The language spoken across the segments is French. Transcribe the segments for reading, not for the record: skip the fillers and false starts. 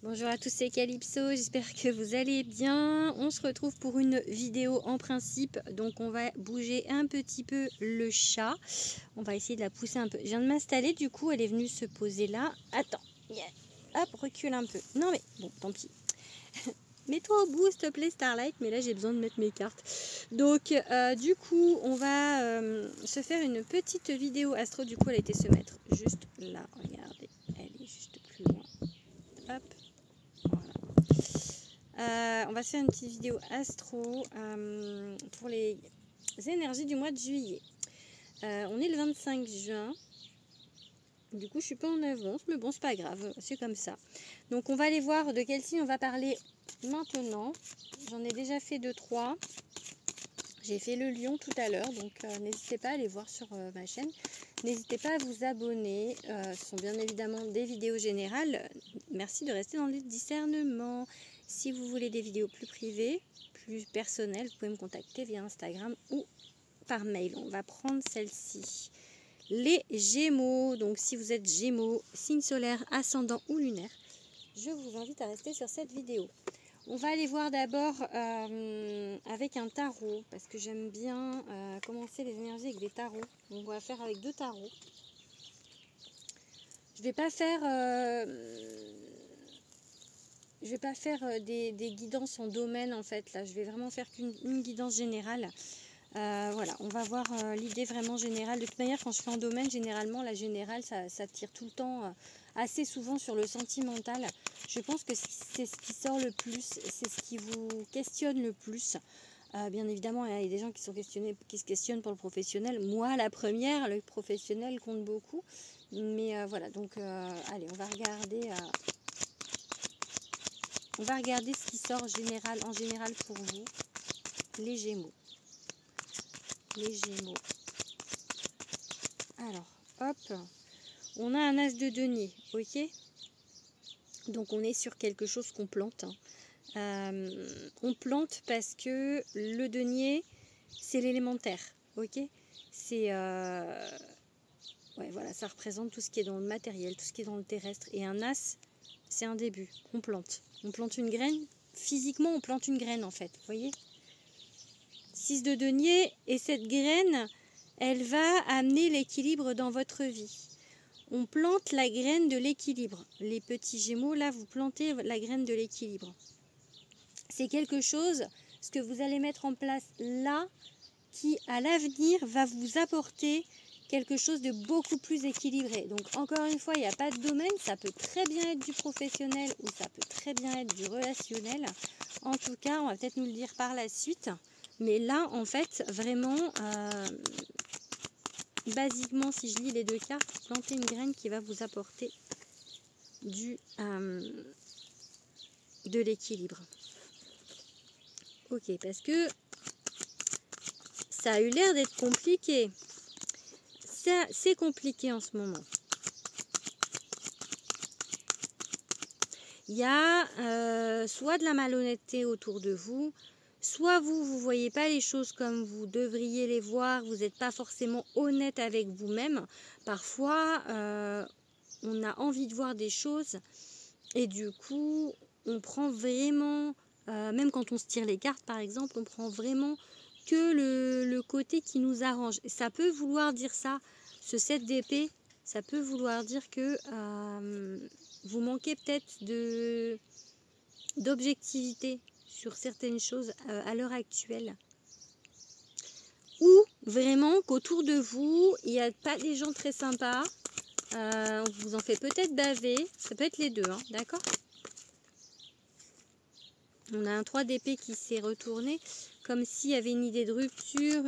Bonjour à tous, c'est Calypso, j'espère que vous allez bien. On se retrouve pour une vidéo en principe, donc on va bouger un petit peu le chat. On va essayer de la pousser un peu. Je viens de m'installer, du coup elle est venue se poser là. Attends, hop, recule un peu. Non mais, bon, tant pis. Mets-toi au bout s'il te plaît Starlight, mais là j'ai besoin de mettre mes cartes. Donc du coup on va se faire une petite vidéo astro. Du coup elle a été se mettre juste là, regardez, elle est juste plus loin. Hop. On va se faire une petite vidéo astro pour les énergies du mois de juillet. On est le 25 juin. Du coup, je suis pas en avance, mais bon, c'est pas grave, c'est comme ça. Donc, on va aller voir de quel signe on va parler maintenant. J'en ai déjà fait 2-3. J'ai fait le lion tout à l'heure, donc n'hésitez pas à aller voir sur ma chaîne. N'hésitez pas à vous abonner. Ce sont bien évidemment des vidéos générales. Merci de rester dans le discernement. Si vous voulez des vidéos plus privées, plus personnelles, vous pouvez me contacter via Instagram ou par mail. On va prendre celle-ci. Les Gémeaux. Donc si vous êtes Gémeaux, signe solaire, ascendant ou lunaire, je vous invite à rester sur cette vidéo. On va aller voir d'abord avec un tarot, parce que j'aime bien commencer les énergies avec des tarots. Donc on va faire avec 2 tarots. Je vais pas faire, des guidances en domaine en fait. Là, je vais vraiment faire qu'une guidance générale. Voilà, on va voir l'idée vraiment générale. De toute manière, quand je fais en domaine, généralement, la générale, ça tire tout le temps assez souvent sur le sentimental. Je pense que c'est ce qui sort le plus, c'est ce qui vous questionne le plus. Bien évidemment, il y a des gens qui se questionnent pour le professionnel. Moi, la première, le professionnel compte beaucoup. Mais voilà, donc allez, on va regarder ce qui sort en général pour vous, les Gémeaux. Les Gémeaux. Alors, hop, on a un as de denier, ok? Donc on est sur quelque chose qu'on plante. On plante parce que le denier, c'est l'élémentaire, ok? C'est ouais, voilà, ça représente tout ce qui est dans le matériel, tout ce qui est dans le terrestre. Et un as, c'est un début. On plante. On plante une graine. Physiquement, on plante une graine en fait, vous voyez? 6 de denier, et cette graine, elle va amener l'équilibre dans votre vie. On plante la graine de l'équilibre. Les petits Gémeaux, là, vous plantez la graine de l'équilibre. C'est quelque chose, ce que vous allez mettre en place là, qui à l'avenir va vous apporter quelque chose de beaucoup plus équilibré. Donc encore une fois, il n'y a pas de domaine, ça peut très bien être du professionnel ou ça peut très bien être du relationnel. En tout cas, on va peut-être nous le dire par la suite. Mais là, en fait, vraiment, basiquement, si je lis les 2 cartes, plantez une graine qui va vous apporter de l'équilibre. Ok, parce que ça a eu l'air d'être compliqué. C'est compliqué en ce moment. Il y a soit de la malhonnêteté autour de vous, soit vous ne voyez pas les choses comme vous devriez les voir, vous n'êtes pas forcément honnête avec vous-même. Parfois, on a envie de voir des choses et du coup, on prend vraiment, même quand on se tire les cartes par exemple, on prend vraiment que le côté qui nous arrange. Et ça peut vouloir dire ça, ce 7 d'épée, ça peut vouloir dire que vous manquez peut-être d'objectivité sur certaines choses à l'heure actuelle. Ou vraiment qu'autour de vous, il n'y a pas des gens très sympas. On vous en fait peut-être baver. Ça peut être les deux, hein, d'accord? On a un 3 d'épée qui s'est retourné, comme s'il y avait une idée de rupture.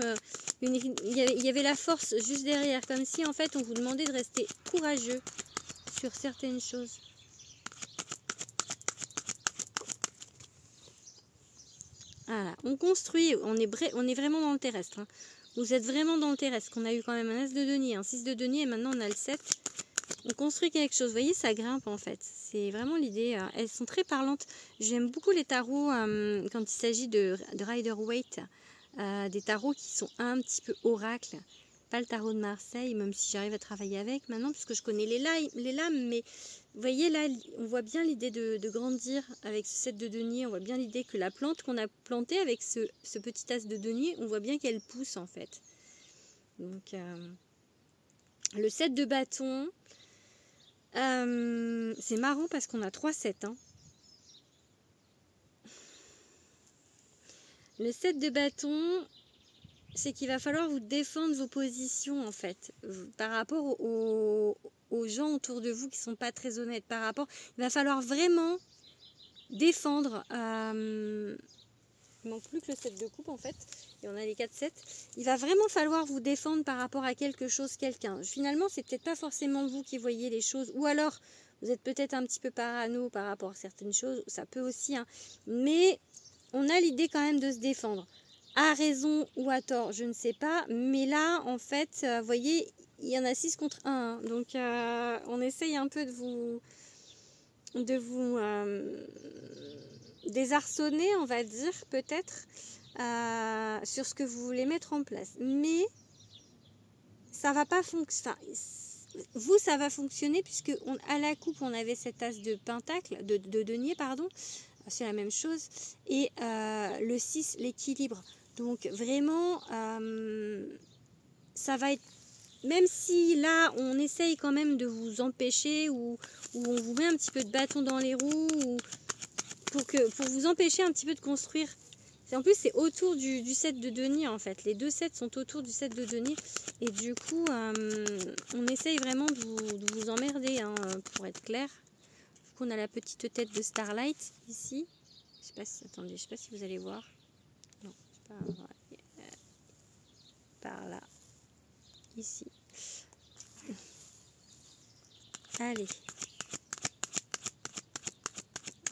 Il y avait la force juste derrière, comme si en fait on vous demandait de rester courageux sur certaines choses. Voilà, on construit, on est vraiment dans le terrestre. Hein. Vous êtes vraiment dans le terrestre. On a eu quand même un as de denier, un 6 de denier, et maintenant on a le 7. On construit quelque chose. Vous voyez, ça grimpe en fait. C'est vraiment l'idée. Elles sont très parlantes. J'aime beaucoup les tarots quand il s'agit de Rider-Waite. Des tarots qui sont un petit peu oracle. Pas le tarot de Marseille, même si j'arrive à travailler avec maintenant, puisque je connais les lames. Mais Vous voyez là, on voit bien l'idée de grandir avec ce 7 de denier. On voit bien l'idée que la plante qu'on a plantée avec ce petit as de denier, on voit bien qu'elle pousse en fait. Donc le 7 de bâton, c'est marrant parce qu'on a 3 7. Hein. Le 7 de bâton, c'est qu'il va falloir vous défendre vos positions en fait, par rapport aux gens autour de vous qui ne sont pas très honnêtes. Il va falloir vraiment défendre. Il manque plus que le 7 de coupe en fait, et on a les 4-7. Il va vraiment falloir vous défendre par rapport à quelque chose, quelqu'un. Finalement, c'est peut-être pas forcément vous qui voyez les choses, ou alors vous êtes peut-être un petit peu parano par rapport à certaines choses, ça peut aussi, hein. Mais on a l'idée quand même de se défendre. À raison ou à tort, je ne sais pas, mais là, en fait, vous voyez, il y en a 6 contre 1, hein. Donc on essaye un peu de vous désarçonner, on va dire, peut-être, sur ce que vous voulez mettre en place. Mais ça va pas fonctionner. Vous, ça va fonctionner puisque à la coupe, on avait cet as de pentacle, de denier, pardon. C'est la même chose. Et le 6, l'équilibre. Donc vraiment, ça va être... Même si là, on essaye quand même de vous empêcher ou on vous met un petit peu de bâton dans les roues ou pour vous empêcher un petit peu de construire. En plus, c'est autour du 7 de denier en fait. Les deux 7 sont autour du 7 de denier. Et du coup, on essaye vraiment de vous emmerder, hein, pour être clair. Du coup, on a la petite tête de Starlight ici. Je sais pas si, attendez, je sais pas si vous allez voir. Non, c'est pas vrai. Par là. Ici. Allez.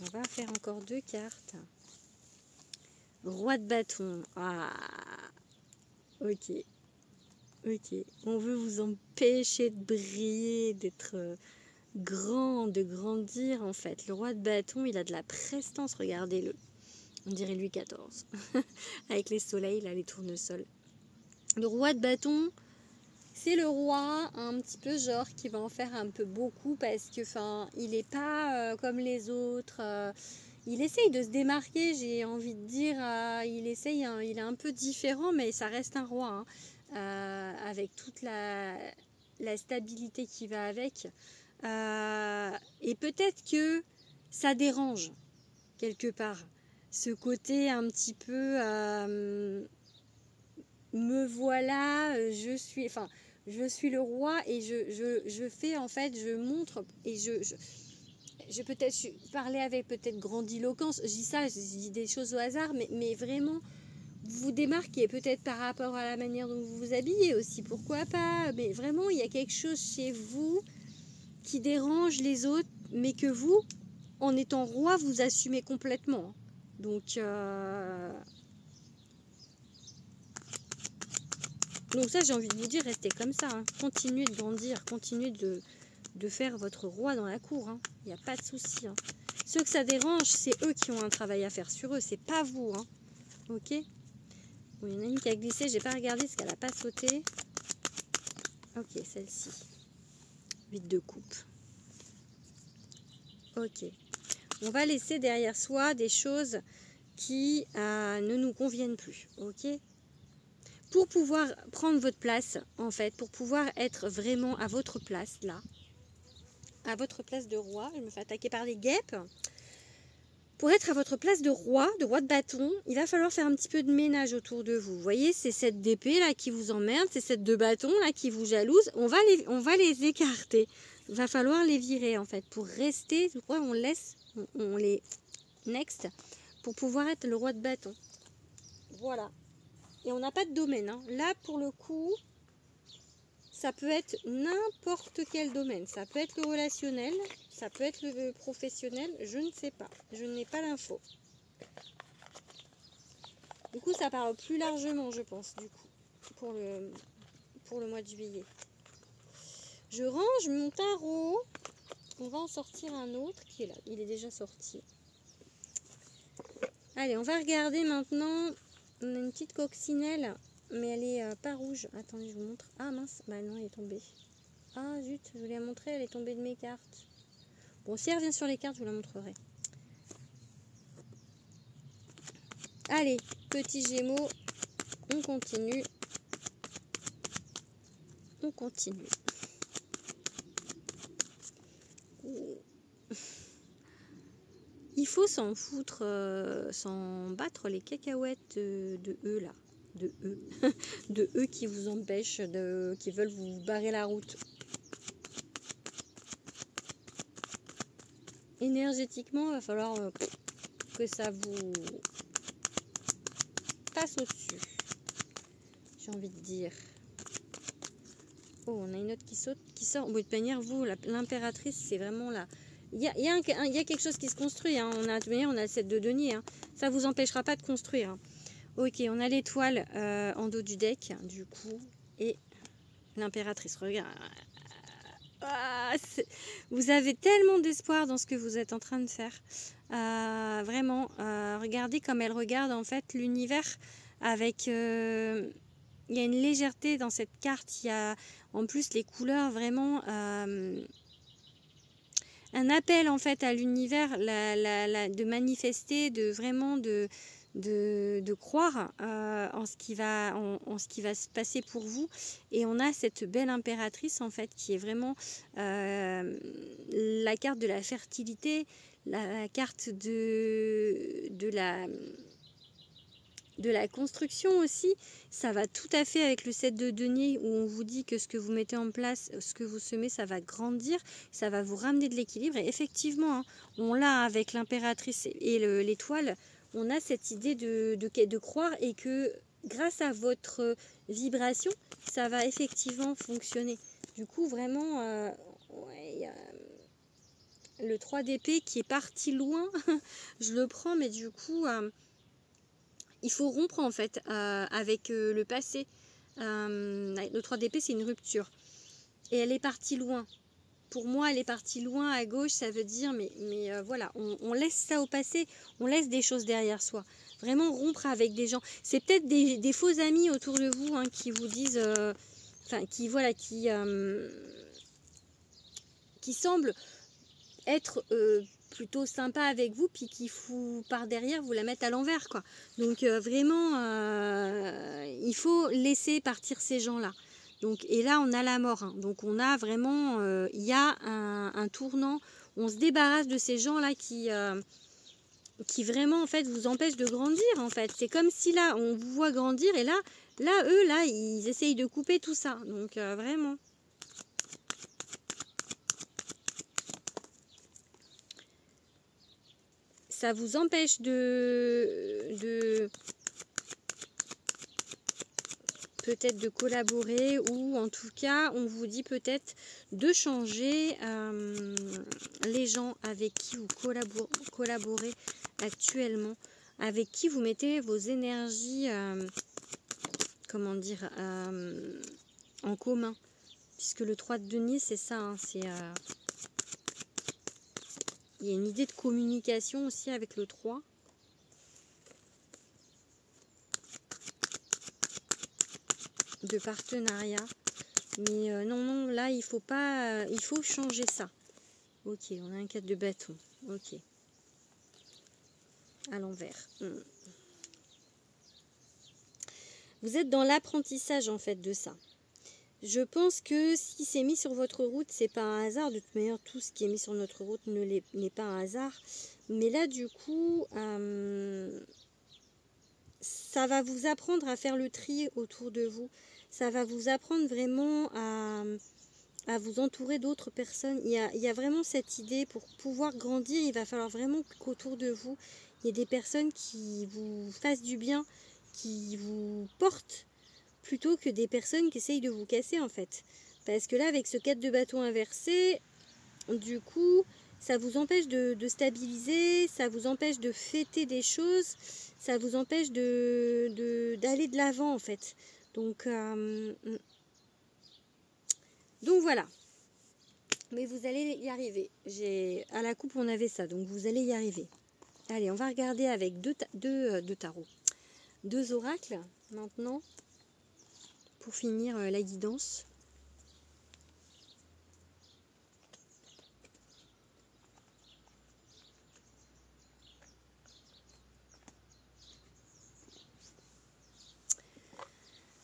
On va faire encore 2 cartes. Roi de bâton. Ah. Ok. Ok. On veut vous empêcher de briller, d'être grand, de grandir en fait. Le roi de bâton, il a de la prestance. Regardez-le. On dirait Louis XIV. Avec les soleils, là, les tournesols. Le roi de bâton, c'est le roi un petit peu genre qui va en faire un peu beaucoup parce que il n'est pas comme les autres. Il essaye de se démarquer, j'ai envie de dire. Il essaye, hein, il est un peu différent, mais ça reste un roi, hein, avec toute la stabilité qui va avec. Et peut-être que ça dérange quelque part. Ce côté un petit peu me voilà, je suis le roi et je fais en fait, je montre et je peut-être parler avec peut-être grandiloquence, je dis ça, je dis des choses au hasard, mais vraiment vous vous démarquez peut-être par rapport à la manière dont vous vous habillez aussi, pourquoi pas, mais vraiment il y a quelque chose chez vous qui dérange les autres, mais que vous, en étant roi, vous assumez complètement. Donc ça, j'ai envie de vous dire, restez comme ça. Hein. Continuez de grandir, continuez de faire votre roi dans la cour. Hein. Il n'y a pas de souci. Hein. Ceux que ça dérange, c'est eux qui ont un travail à faire sur eux, c'est pas vous. Hein. Ok. Bon, il y en a une qui a glissé, j'ai pas regardé parce qu'elle n'a pas sauté. Ok, celle-ci. 8 de coupe. Ok. On va laisser derrière soi des choses qui ne nous conviennent plus. Ok. Pour pouvoir prendre votre place, en fait, pour pouvoir être vraiment à votre place, là, à votre place de roi, je me fais attaquer par les guêpes. Pour être à votre place de roi de bâton, il va falloir faire un petit peu de ménage autour de vous. Vous voyez, c'est cette d'épée là qui vous emmerde, c'est cette de bâton là qui vous jalouse. On va les écarter. Il va falloir les virer en fait. Pour rester, je crois, on les next pour pouvoir être le roi de bâton. Voilà. Et on n'a pas de domaine. Hein. Là, pour le coup, ça peut être n'importe quel domaine. Ça peut être le relationnel, ça peut être le professionnel, je ne sais pas. Je n'ai pas l'info. Du coup, ça parle plus largement, je pense, du coup, pour le mois de juillet. Je range mon tarot. On va en sortir un autre qui est là. Il est déjà sorti. Allez, on va regarder maintenant. On a une petite coccinelle, mais elle est pas rouge. Attendez, je vous montre. Ah mince, bah non, elle est tombée. Ah zut, je voulais la montrer, elle est tombée de mes cartes. Bon, si elle revient sur les cartes, je vous la montrerai. Allez, petits Gémeaux, on continue. On continue. Il faut s'en foutre, s'en battre les cacahuètes de eux là. De eux. De eux qui vous empêchent, qui veulent vous barrer la route. Énergétiquement, il va falloir que ça vous passe au-dessus. J'ai envie de dire. Oh, on a une autre qui saute, qui sort. Bon, de toute manière, vous, l'impératrice, c'est vraiment là. Il y a quelque chose qui se construit. Hein. On a, de toute manière, on a le 7 de denier. Hein. Ça ne vous empêchera pas de construire. Hein. Ok, on a l'étoile en dos du deck, du coup. Et l'impératrice. Regarde. Ah, vous avez tellement d'espoir dans ce que vous êtes en train de faire. Vraiment, regardez comme elle regarde en fait l'univers avec... il y a une légèreté dans cette carte. Il y a en plus les couleurs vraiment... un appel en fait à l'univers de manifester, de vraiment de croire en ce qui va se passer pour vous. Et on a cette belle impératrice en fait qui est vraiment la carte de la fertilité, la carte de la construction aussi. Ça va tout à fait avec le 7 de denier où on vous dit que ce que vous mettez en place, ce que vous semez, ça va grandir, ça va vous ramener de l'équilibre. Et effectivement, hein, on l'a avec l'impératrice et l'étoile, on a cette idée de croire et que grâce à votre vibration, ça va effectivement fonctionner. Du coup, vraiment, ouais, le 3 d'épée qui est parti loin, je le prends, mais du coup... il faut rompre en fait avec le passé. Le 3 d'épée, c'est une rupture. Et elle est partie loin. Pour moi, elle est partie loin à gauche, ça veut dire, mais voilà, on laisse ça au passé, on laisse des choses derrière soi. Vraiment rompre avec des gens. C'est peut-être des faux amis autour de vous hein, qui vous disent, enfin, qui semblent être plutôt sympa avec vous, puis qui par derrière vous la mettent à l'envers quoi. Donc vraiment il faut laisser partir ces gens là. Donc et là on a la mort hein. Donc on a vraiment il y a un tournant, on se débarrasse de ces gens là qui vraiment en fait vous empêchent de grandir en fait. C'est comme si là on vous voit grandir et là eux là ils essayent de couper tout ça. Donc vraiment ça vous empêche de peut-être de collaborer ou en tout cas on vous dit peut-être de changer les gens avec qui vous collaborez actuellement, avec qui vous mettez vos énergies comment dire en commun, puisque le 3 de denier c'est ça hein, c'est il y a une idée de communication aussi avec le 3. De partenariat. Mais non, là, il faut pas... il faut changer ça. Ok, on a un 4 de bâton. Ok. À l'envers. Vous êtes dans l'apprentissage, en fait, de ça. Je pense que si c'est mis sur votre route, c'est pas un hasard. De toute manière, tout ce qui est mis sur notre route n'est pas un hasard. Mais là, du coup, ça va vous apprendre à faire le tri autour de vous. Ça va vous apprendre vraiment à vous entourer d'autres personnes. Il y a vraiment cette idée, pour pouvoir grandir, il va falloir vraiment qu'autour de vous, il y ait des personnes qui vous fassent du bien, qui vous portent, plutôt que des personnes qui essayent de vous casser en fait. Parce que là, avec ce 4 de bâton inversé, du coup, ça vous empêche de stabiliser, ça vous empêche de fêter des choses, ça vous empêche d'aller de l'avant en fait. Donc voilà. Mais vous allez y arriver. À la coupe, on avait ça, donc vous allez y arriver. Allez, on va regarder avec deux tarots. 2 oracles maintenant pour finir la guidance.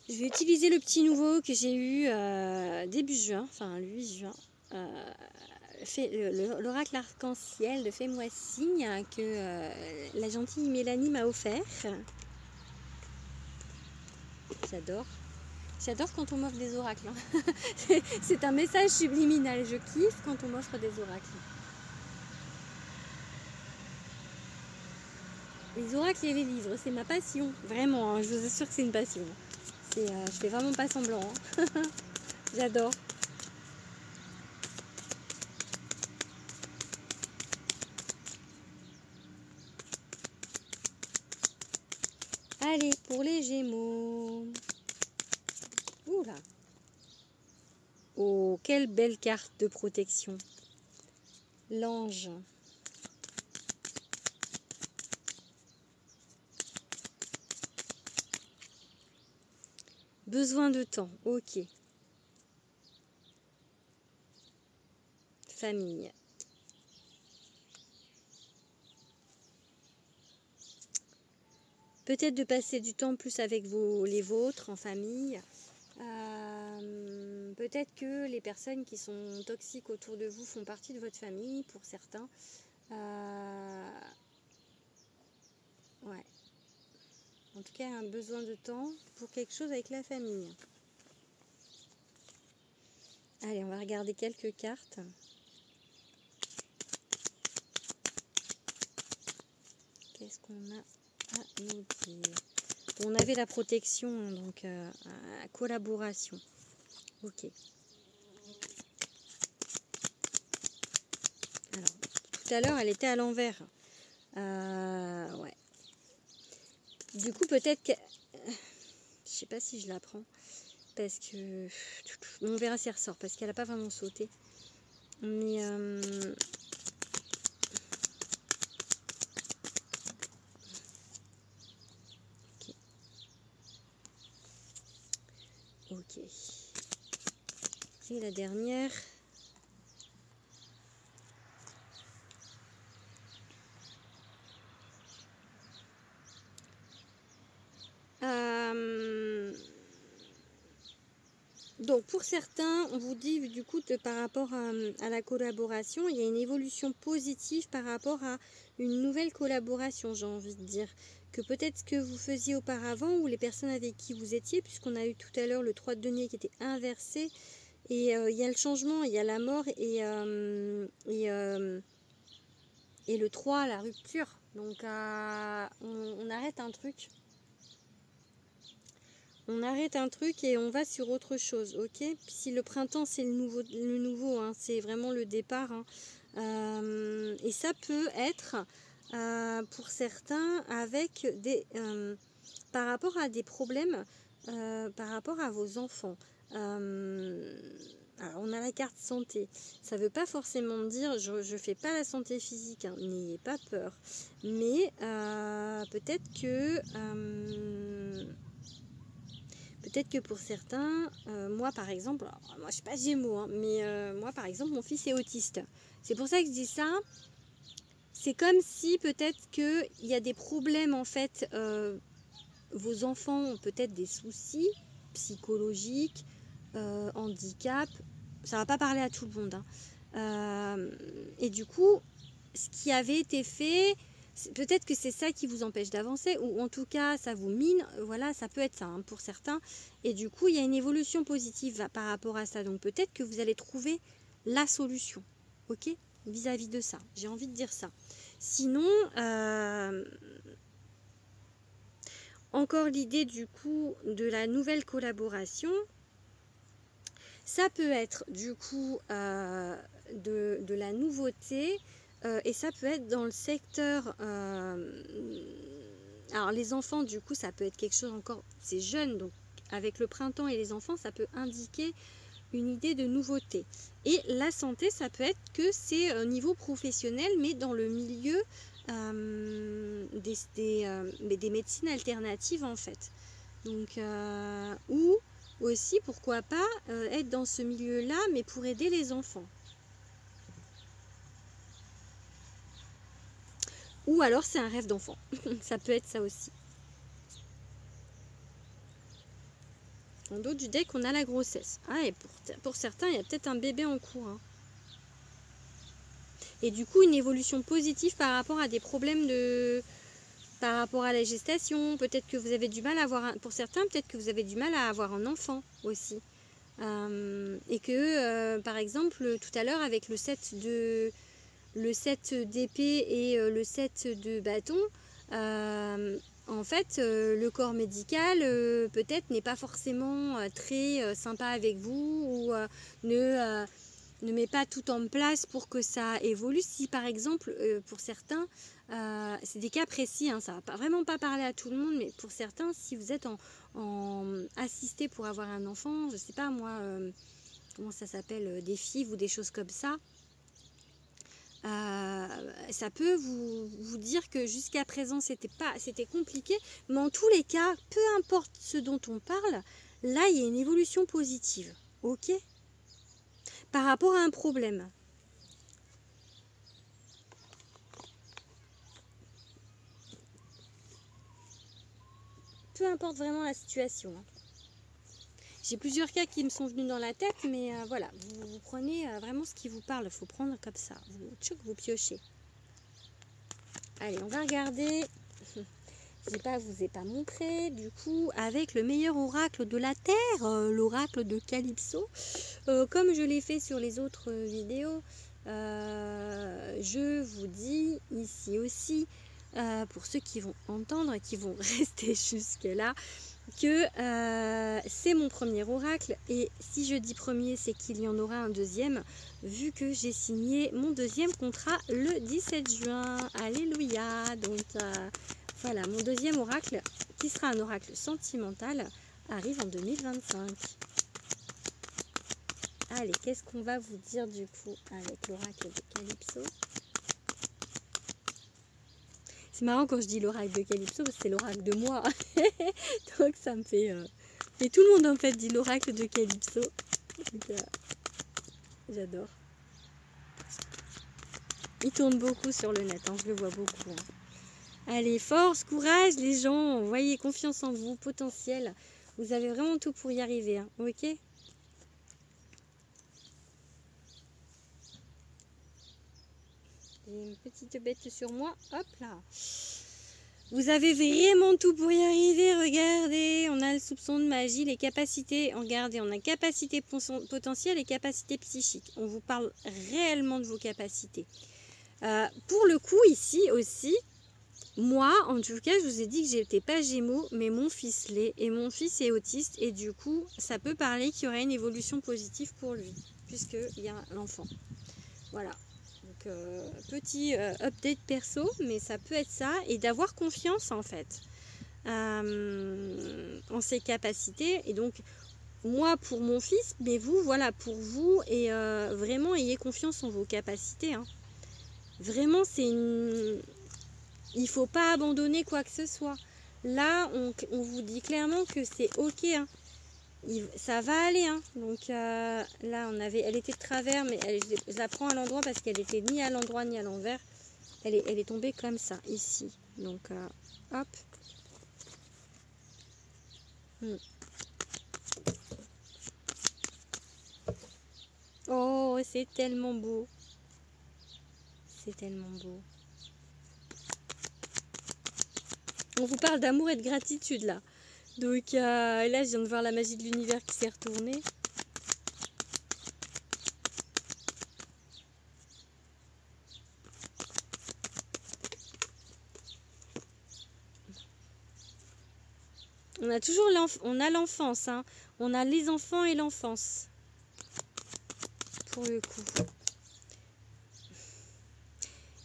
Je vais utiliser le petit nouveau que j'ai eu début juin, enfin le 8 juin. L'oracle arc-en-ciel de Fais-moi signe que la gentille Mélanie m'a offert. J'adore. J'adore quand on m'offre des oracles. Hein. C'est un message subliminal. Je kiffe quand on m'offre des oracles. Les oracles et les livres, c'est ma passion. Vraiment, hein, je vous assure que c'est une passion. Je fais vraiment pas semblant. Hein. J'adore. Allez, pour les Gémeaux. Oula. Oh, quelle belle carte de protection. L'ange. Besoin de temps, ok. Famille. Peut-être de passer du temps plus avec les vôtres en famille. Peut-être que les personnes qui sont toxiques autour de vous font partie de votre famille pour certains. Ouais. En tout cas, un besoin de temps pour quelque chose avec la famille. Allez, on va regarder quelques cartes. Qu'est-ce qu'on a à nous dire? On avait la protection, donc collaboration. Ok. Alors, tout à l'heure, elle était à l'envers. Ouais. Du coup, peut-être que... Je sais pas si je la prends. Parce que... On verra si elle ressort. Parce qu'elle n'a pas vraiment sauté. Mais... Ok. Et la dernière... Donc pour certains, on vous dit du coup par rapport à la collaboration, il y a une évolution positive par rapport à une nouvelle collaboration, j'ai envie de dire. Que peut-être ce que vous faisiez auparavant ou les personnes avec qui vous étiez, puisqu'on a eu tout à l'heure le 3 de denier qui était inversé, et il y a le changement, il y a la mort et le 3, la rupture. Donc on arrête un truc. On arrête un truc et on va sur autre chose, ok? Si le printemps c'est le nouveau hein, c'est vraiment le départ. Hein. Et ça peut être pour certains avec par rapport à des problèmes, par rapport à vos enfants. Alors on a la carte santé. Ça ne veut pas forcément dire, je ne fais pas la santé physique, hein, n'ayez pas peur. Mais peut-être que... Peut-être que pour certains, moi par exemple, alors, moi je suis pas Gémeaux, hein, mais moi par exemple mon fils est autiste. C'est pour ça que je dis ça. C'est comme si peut-être qu'il y a des problèmes en fait, vos enfants ont peut-être des soucis psychologiques, handicap. Ça va pas parler à tout le monde. Hein. Et du coup, ce qui avait été fait... Peut-être que c'est ça qui vous empêche d'avancer ou en tout cas ça vous mine, voilà ça peut être ça hein, pour certains et du coup il y a une évolution positive par rapport à ça donc peut-être que vous allez trouver la solution, ok, vis-à-vis de ça, j'ai envie de dire ça. Sinon, encore l'idée du coup de la nouvelle collaboration, ça peut être du coup de la nouveauté. Et ça peut être dans le secteur... alors les enfants, du coup, ça peut être quelque chose encore... C'est jeune, donc avec le printemps et les enfants, ça peut indiquer une idée de nouveauté. Et la santé, ça peut être que c'est au niveau professionnel, mais dans le milieu des médecines alternatives, en fait. Donc, ou aussi, pourquoi pas, être dans ce milieu-là, mais pour aider les enfants. Ou alors c'est un rêve d'enfant. Ça peut être ça aussi. En dos du deck, on a la grossesse. Ah, et pour certains, il y a peut-être un bébé en cours. Hein. Et du coup, une évolution positive par rapport à des problèmes par rapport à la gestation. Peut-être que vous avez du mal à avoir... Pour certains, peut-être que vous avez du mal à avoir un enfant aussi. Et que, par exemple, tout à l'heure, avec le 7 d'épée et le 7 de bâton, en fait, le corps médical peut-être n'est pas forcément très sympa avec vous ou ne met pas tout en place pour que ça évolue. Si par exemple, pour certains, c'est des cas précis, hein, ça ne va vraiment pas parler à tout le monde, mais pour certains, si vous êtes en assisté pour avoir un enfant, je ne sais pas moi, comment ça s'appelle, des FIV ou des choses comme ça, ça peut vous dire que jusqu'à présent c'était compliqué, mais en tous les cas, peu importe ce dont on parle, là il y a une évolution positive, ok, par rapport à un problème. Peu importe vraiment la situation. Hein. J'ai plusieurs cas qui me sont venus dans la tête, mais voilà, vous prenez vraiment ce qui vous parle, il faut prendre comme ça, vous piochez. Allez, on va regarder, je vous ai pas montré, du coup, avec le meilleur oracle de la Terre, l'oracle de Calypso. Comme je l'ai fait sur les autres vidéos, je vous dis ici aussi, pour ceux qui vont entendre et qui vont rester jusque là, que c'est mon premier oracle, et si je dis premier, c'est qu'il y en aura un deuxième, vu que j'ai signé mon deuxième contrat le 17 juin. Alléluia. Donc voilà, mon deuxième oracle, qui sera un oracle sentimental, arrive en 2025. Allez, qu'est-ce qu'on va vous dire du coup avec l'oracle de Calypso? C'est marrant quand je dis l'oracle de Calypso, parce que c'est l'oracle de moi. Donc ça me fait... Et tout le monde en fait dit l'oracle de Calypso. Donc j'adore. Il tourne beaucoup sur le net, hein, je le vois beaucoup. Hein. Allez, force, courage les gens, voyez, confiance en vous, potentiel. Vous avez vraiment tout pour y arriver, hein, ok? J'ai une petite bête sur moi, hop là. Vous avez vraiment tout pour y arriver, regardez, on a le soupçon de magie, les capacités, regardez, on a capacité potentielle et capacité psychique. On vous parle réellement de vos capacités. Pour le coup, ici aussi, moi, en tout cas, je vous ai dit que j'étais pas Gémeaux, mais mon fils l'est, et mon fils est autiste, et du coup, ça peut parler qu'il y aurait une évolution positive pour lui, puisqu'il y a l'enfant. Voilà. Donc, petit update perso, mais ça peut être ça, et d'avoir confiance en fait en ses capacités. Et donc, moi pour mon fils, mais vous, voilà, pour vous, et vraiment ayez confiance en vos capacités. Hein. Vraiment, il ne faut pas abandonner quoi que ce soit. Là, on vous dit clairement que c'est ok. Hein. Ça va aller, hein. Donc là elle était de travers, mais je la prends à l'endroit parce qu'elle était ni à l'endroit ni à l'envers. Elle est tombée comme ça ici, donc hop. Oh, c'est tellement beau, c'est tellement beau. On vous parle d'amour et de gratitude là. Donc là je viens de voir la magie de l'univers qui s'est retournée. On a toujours l'enfance, hein. On a les enfants et l'enfance, pour le coup.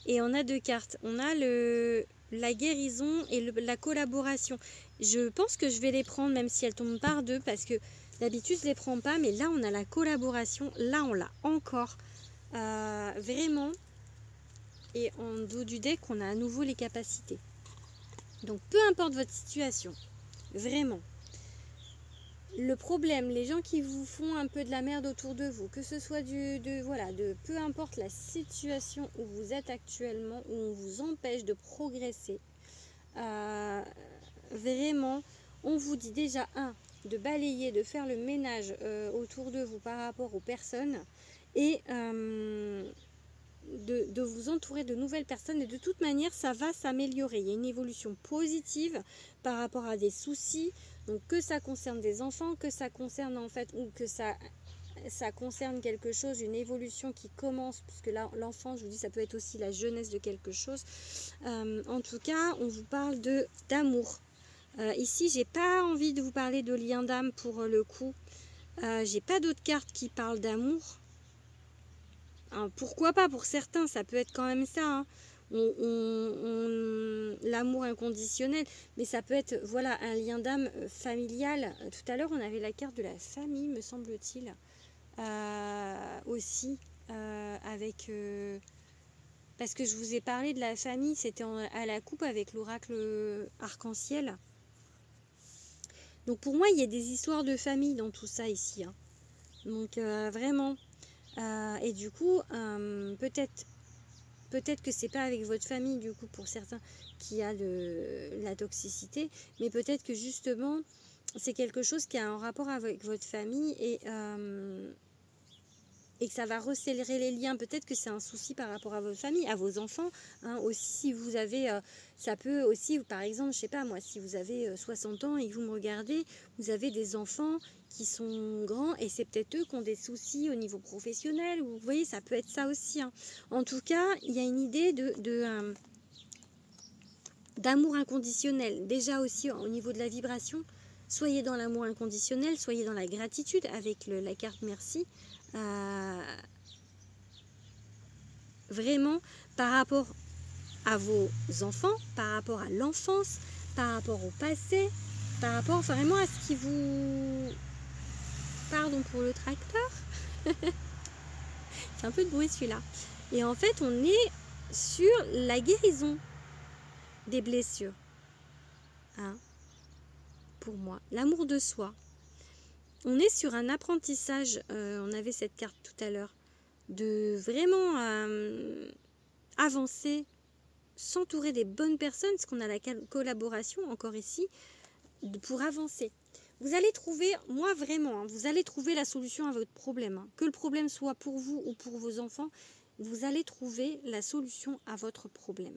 Et on a deux cartes. On a la guérison et la collaboration. Je pense que je vais les prendre, même si elles tombent par deux, parce que d'habitude je ne les prends pas. Mais là, on a la collaboration. Là, on l'a encore. Vraiment. Et en dos du deck, on a à nouveau les capacités. Donc, peu importe votre situation. Vraiment. Le problème, les gens qui vous font un peu de la merde autour de vous, que ce soit peu importe la situation où vous êtes actuellement, où on vous empêche de progresser, vraiment, on vous dit déjà, de balayer, de faire le ménage autour de vous par rapport aux personnes et de vous entourer de nouvelles personnes. Et de toute manière, ça va s'améliorer. Il y a une évolution positive par rapport à des soucis. Donc que ça concerne des enfants, que ça concerne en fait, ou que ça concerne quelque chose, une évolution qui commence, puisque là l'enfant, je vous dis, ça peut être aussi la jeunesse de quelque chose. En tout cas, on vous parle d'amour. Ici, j'ai pas envie de vous parler de lien d'âme pour le coup. J'ai pas d'autres cartes qui parlent d'amour. Pourquoi pas, pour certains, ça peut être quand même ça. Hein. L'amour inconditionnel, mais ça peut être voilà un lien d'âme familial. Tout à l'heure, on avait la carte de la famille, me semble-t-il, aussi, avec... parce que je vous ai parlé de la famille, c'était à la coupe avec l'oracle arc-en-ciel. Donc pour moi, il y a des histoires de famille dans tout ça ici. Hein. Donc vraiment. Et du coup, peut-être que c'est pas avec votre famille, du coup, pour certains, qui a la toxicité, mais peut-être que justement, c'est quelque chose qui a un rapport avec votre famille et que ça va resserrer les liens. Peut-être que c'est un souci par rapport à votre famille, à vos enfants. Hein, aussi, si vous avez, ça peut aussi, par exemple, je sais pas moi, si vous avez 60 ans et que vous me regardez, vous avez des enfants qui sont grands et c'est peut-être eux qui ont des soucis au niveau professionnel. Vous voyez, ça peut être ça aussi. Hein. En tout cas, il y a une idée d'amour inconditionnel. Déjà aussi au niveau de la vibration, soyez dans l'amour inconditionnel, soyez dans la gratitude avec la carte merci. Vraiment par rapport à vos enfants, par rapport à l'enfance, par rapport au passé, par rapport vraiment à ce qui vous... Pardon pour le tracteur. C'est un peu de bruit celui-là. Et en fait, on est sur la guérison des blessures. Hein, pour moi, l'amour de soi. On est sur un apprentissage, on avait cette carte tout à l'heure, de vraiment avancer, s'entourer des bonnes personnes, parce qu'on a la collaboration encore ici, pour avancer. Vous allez trouver, moi vraiment, hein, vous allez trouver la solution à votre problème. Hein. Que le problème soit pour vous ou pour vos enfants, vous allez trouver la solution à votre problème.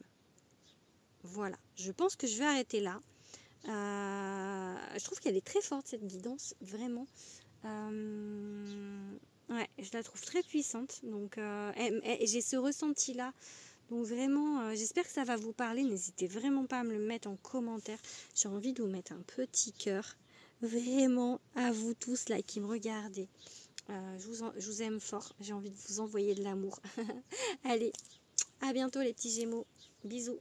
Voilà, je pense que je vais arrêter là. Je trouve qu'elle est très forte cette guidance, vraiment. Ouais, je la trouve très puissante. Donc, j'ai ce ressenti-là. Donc vraiment, j'espère que ça va vous parler. N'hésitez vraiment pas à me le mettre en commentaire. J'ai envie de vous mettre un petit cœur. Vraiment, à vous tous là qui me regardez. Je vous aime fort. J'ai envie de vous envoyer de l'amour. Allez, à bientôt les petits Gémeaux. Bisous.